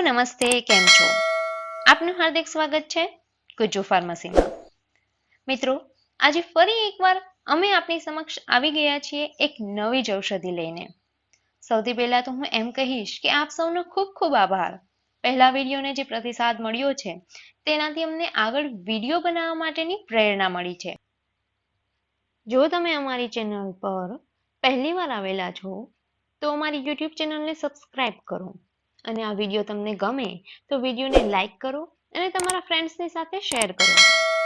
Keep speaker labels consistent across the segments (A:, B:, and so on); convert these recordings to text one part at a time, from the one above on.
A: નમસ્તે, કેમ છો? આપનું હાર્દિક સ્વાગત છે ગુજ્જુ ફાર્મસીમાં. મિત્રો, આજે ફરી એકવાર અમે આપની સમક્ષ આવી ગયા છીએ એક નવી જ ઔષધિ લઈને. સૌથી પહેલા તો હું એમ કહીશ કે આપ સૌનો ખૂબ ખૂબ આભાર. પહેલા વિડીયોને જે પ્રતિસાદ મળ્યો છે તેનાથી અમને આગળ વિડીયો બનાવવા માટેની પ્રેરણા મળી છે. જો તમે અમારી ચેનલ પર પહેલીવાર આવેલા છો તો અમારી યુટ્યુબ ચેનલને સબસ્ક્રાઇબ કરો. અને આ વિડીયો તમને ગમે તો વિડીયોને લાઈક કરો અને તમારા ફ્રેન્ડ્સની સાથે શેર કરો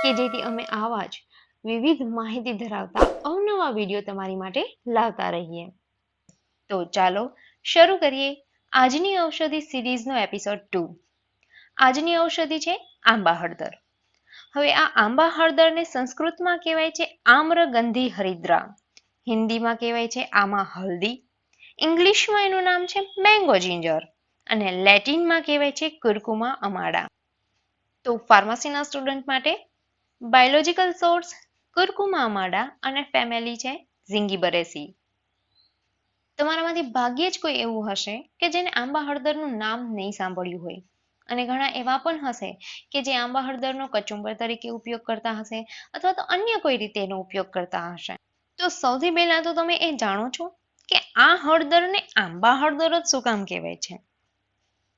A: કે જેથી અમે આવા જ વિવિધ માહિતી ધરાવતા અવનવા વિડીયો તમારી માટે લાવતા રહીએ. તો ચાલો શરૂ કરીએ આજની ઔષધિ સિરીઝનો એપિસોડ 2. આજની ઔષધિ છે આંબા હળદર. હવે આ આંબા હળદરને સંસ્કૃતમાં કહેવાય છે આમ્રગંધી હરિદ્રા, હિન્દીમાં કહેવાય છે આમાં હલ્દી, ઇંગ્લિશમાં એનું નામ છે મેંગો જિંજર અને લેટિનમાં કહેવાય છે કુર્કુમા અમાડા. તો ફાર્મસીના સ્ટુડન્ટ માટે બાયોલોજીકલ સોર્સ કુર્કુમા અમાડા અને ફેમિલી છે ઝિંગીબરેસી. તમારામાંથી ભાગ્યે જ કોઈ એવું હશે કે જેને આંબા હળદરનું નામ નહીં સાંભળ્યું હોય, અને ઘણા એવા પણ હશે કે જે આંબા હળદરનો કચુંબર તરીકે ઉપયોગ કરતા હશે અથવા તો અન્ય કોઈ રીતે એનો ઉપયોગ કરતા હશે. તો સૌથી પહેલા તો તમે એ જાણો છો કે આ હળદરને આંબા હળદર જ શું કામ કહેવાય છે?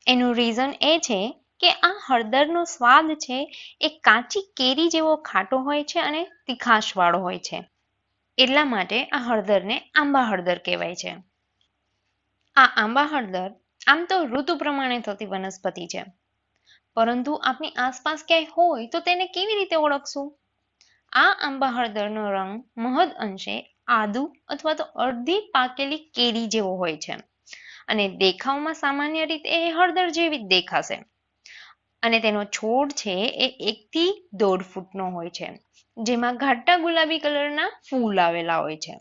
A: એનું રીઝન એ છે કે આ હળદરનો સ્વાદ છે એ કાચી કેરી જેવો ખાટો હોય છે અને તીખાશવાળો હોય છે. એટલા માટે આ હળદરને આંબા હળદર કહેવાય છે. આ આંબા હળદર આમ તો ઋતુ પ્રમાણે થતી વનસ્પતિ છે, પરંતુ આપણી આસપાસ ક્યાંય હોય તો તેને કેવી રીતે ઓળખશું? આ આંબા હળદરનો રંગ મહદ અંશે આદુ અથવા તો અડધી પાકેલી કેરી જેવો હોય છે અને દેખાવમાં સામાન્ય રીતે એ હળદર જેવી જ દેખાશે. અને તેનો છોડ છે એ 1 થી 1.5 ફૂટનો હોય છે, જેમાં ઘાટા ગુલાબી કલરના ફૂલ આવેલા હોય છે.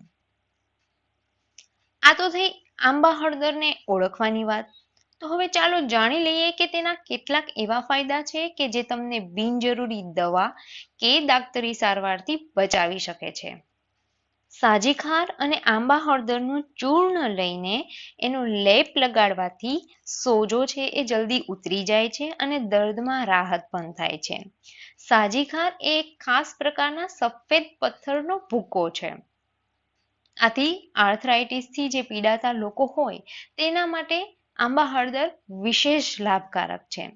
A: આ તો થઈ આંબા હળદરને ઓળખવાની વાત. તો હવે ચાલો જાણી લઈએ કે તેના કેટલાક એવા ફાયદા છે કે જે તમને બિનજરૂરી દવા કે દાક્તરી સારવારથી બચાવી શકે છે. સાજી ખાર અને આંબા હળદરનું ચૂર્ણ લઈને એનો લેપ લગાડવાથી સોજો છે એ જલ્દી ઉતરી જાય છે અને દર્દમાં રાહત પણ થાય છે. સાજી ખાર એ એક ખાસ પ્રકારના સફેદ પથ્થરનો ભૂકો છે. આથી આર્થરાઇટિસથી જે પીડાતા લોકો હોય તેના માટે આંબા હળદર વિશેષ લાભકારક છે.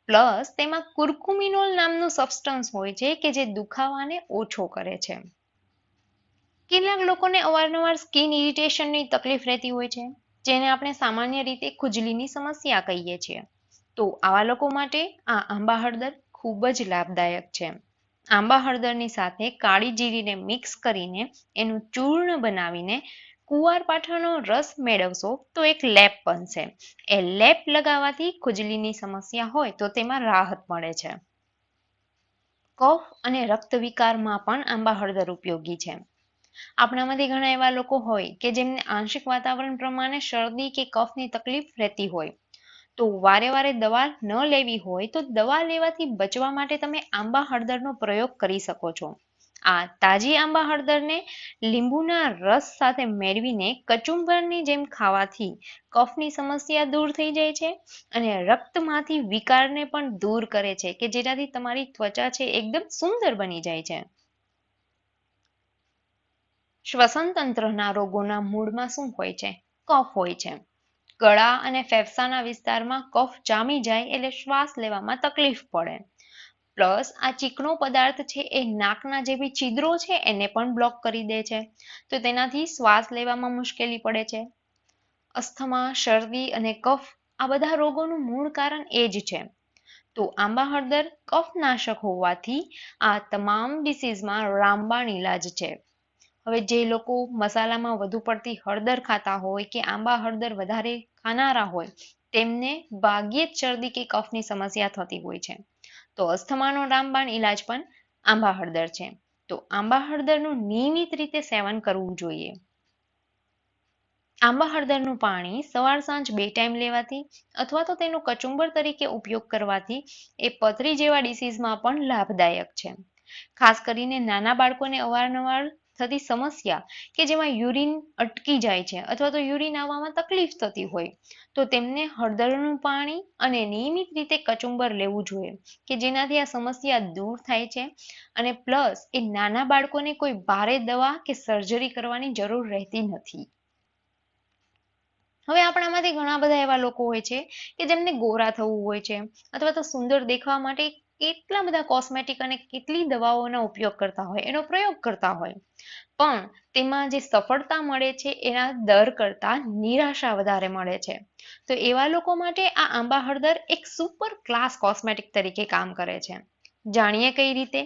A: પ્લસ તેમાં કુર્કુમિનોલ નામનું સબસ્ટન્સ હોય છે કે જે દુખાવાને ઓછો કરે છે. કેટલાક લોકોને અવારનવાર સ્કિન ઇરિટેશનની તકલીફ રહેતી હોય છે, જેને આપણે સામાન્ય રીતે ખુજલીની સમસ્યા કહીએ છીએ. તો આવા લોકો માટે આ આંબા હળદર ખૂબ જ લાભદાયક છે. આંબા હળદરની સાથે કાળી જીરીને મિક્સ કરીને એનું ચૂર્ણ બનાવીને કુંવારપાઠાનો રસ મેળવશો તો એક લેપ બનશે. એ લેપ લગાવવાથી ખુજલીની સમસ્યા હોય તો તેમાં રાહત મળે છે. કફ અને રક્ત વિકારમાં પણ આંબા હળદર ઉપયોગી છે. આપણામાંથી ઘણા એવા લોકો હોય કે જેમને આંશિક વાતાવરણ પ્રમાણે શરદી કે કફની તકલીફ રહેતી હોય, તો વારે વારે દવા ન લેવી હોય તો દવા લેવાથી બચવા માટે તમે આંબા હળદરનો પ્રયોગ કરી શકો છો. આ તાજી આંબા હળદરને લીંબુના રસ સાથે મેળવીને કચુંબરની જેમ ખાવાથી કફની સમસ્યા દૂર થઈ જાય છે અને રક્તમાંથી વિકારને પણ દૂર કરે છે કે જેનાથી તમારી ત્વચા છે એકદમ સુંદર બની જાય છે. શ્વસન તંત્રના રોગોના મૂળમાં શું હોય છે? કફ હોય છે. ગળા અને ફેફસાના વિસ્તારમાં કફ જામી જાય એટલે શ્વાસ લેવામાં તકલીફ પડે. પ્લસ આ ચીકણો પદાર્થ છે એ નાકના જે બી છિદ્રો છે એને પણ બ્લોક કરી દે છે, તો તેનાથી શ્વાસ લેવામાં મુશ્કેલી પડે છે. અસ્થમા, શરદી અને કફ આ બધા રોગોનું મૂળ કારણ એ જ છે. તો આંબા હળદર કફનાશક હોવાથી આ તમામ ડિસીઝમાં રામબાણ ઇલાજ છે. હવે જે લોકો મસાલામાં વધુ પડતી હળદર ખાતા હોય કે આંબા હળદર વધારે ખાનારા હોય તેમને ભાગ્યે જ શરદી કે કફની સમસ્યા થતી હોય છે. તો અસ્થમાનો રામબાણ ઇલાજ પણ આંબા હળદર છે. તો આંબા હળદરનું નિયમિત રીતે સેવન કરવું જોઈએ. આંબા હળદરનું પાણી સવાર સાંજ 2 ટાઈમ લેવાથી અથવા તો તેનો કચુંબર તરીકે ઉપયોગ કરવાથી એ પથરી જેવા ડિસીઝમાં પણ લાભદાયક છે. ખાસ કરીને નાના બાળકોને અવારનવાર થતી સમસ્યા કે જેમાં યુરિન અટકી જાય છે અથવા તો યુરિન આવવામાં તકલીફ થતી હોય તો તેમને હળદરનું પાણી અને નિયમિત રીતે કચુંબર લેવું જોઈએ કે જેનાથી આ સમસ્યા દૂર થાય છે અને પ્લસ એ નાના બાળકોને કોઈ ભારે દવા કે સર્જરી કરવાની જરૂર રહેતી નથી. હવે આપણામાંથી ઘણા બધા એવા લોકો હોય છે કે જેમને ગોરા થવું હોય છે અથવા તો સુંદર દેખાવા માટે કેટલા બધા કોસ્મેટિક અને કેટલી દવાઓનો ઉપયોગ કરતા હોય, એનો પ્રયોગ કરતા હોય, પણ તેમાં જે સફળતા મળે છે એના દર કરતા નિરાશા વધારે મળે છે. તો એવા લોકો માટે આ આંબા હળદર એક સુપર ક્લાસ કોસ્મેટિક તરીકે કામ કરે છે. જાણીએ કઈ રીતે?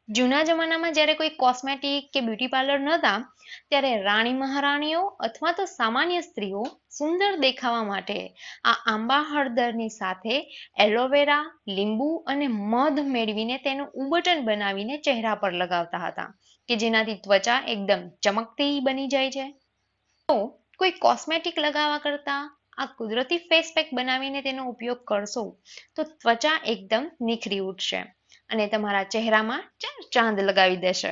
A: જૂના જમાનામાં જ્યારે કોઈ કોસ્મેટિક કે બ્યુટી પાર્લર નહોતા ત્યારે રાણી મહારાણીઓ અથવા તો સામાન્ય સ્ત્રીઓ સુંદર દેખાવા માટે આ આંબા હળદરની સાથે એલોવેરા, લીંબુ અને મધ મેળવીને તેનું ઉબટન બનાવીને ચહેરા પર લગાવતા હતા કે જેનાથી ત્વચા એકદમ ચમકતી બની જાય છે. તો કોઈ કોસ્મેટિક લગાવવા કરતા આ કુદરતી ફેસ પેક બનાવીને તેનો ઉપયોગ કરશો તો ત્વચા એકદમ નિખરી ઉઠશે અને તમારા ચહેરામાં ચાંદ લગાવી દેશે.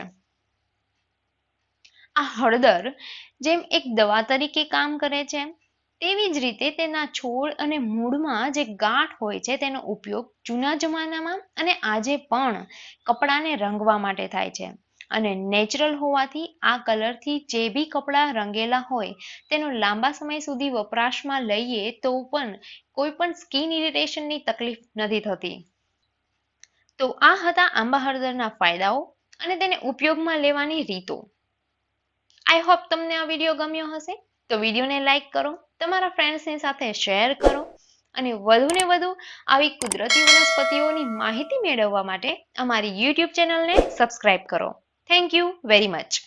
A: આ હળદર જેમ એક દવા તરીકે કામ કરે છે તેવી જ રીતે તેના છોડ અને મૂળમાં જે ગાંઠ હોય છે તેનો ઉપયોગ જૂના જમાનામાં અને આજે પણ કપડાને રંગવા માટે થાય છે અને નેચરલ હોવાથી આ કલરથી જે બી કપડાં રંગેલા હોય તેનો લાંબા સમય સુધી વપરાશમાં લઈએ તો પણ કોઈ પણ સ્કિન ઇરિટેશનની તકલીફ નથી થતી. તો આ હતા આંબા હળદરના ફાયદાઓ અને તેને ઉપયોગમાં લેવાની રીતો. આઈ હોપ તમને આ વિડીયો ગમ્યો હશે. તો વિડીયોને લાઈક કરો, તમારા ફ્રેન્ડ્સની સાથે શેર કરો અને વધુને વધુ આવી કુદરતી વનસ્પતિઓની માહિતી મેળવવા માટે અમારી યુટ્યુબ ચેનલને સબસ્ક્રાઇબ કરો. Thank you very much.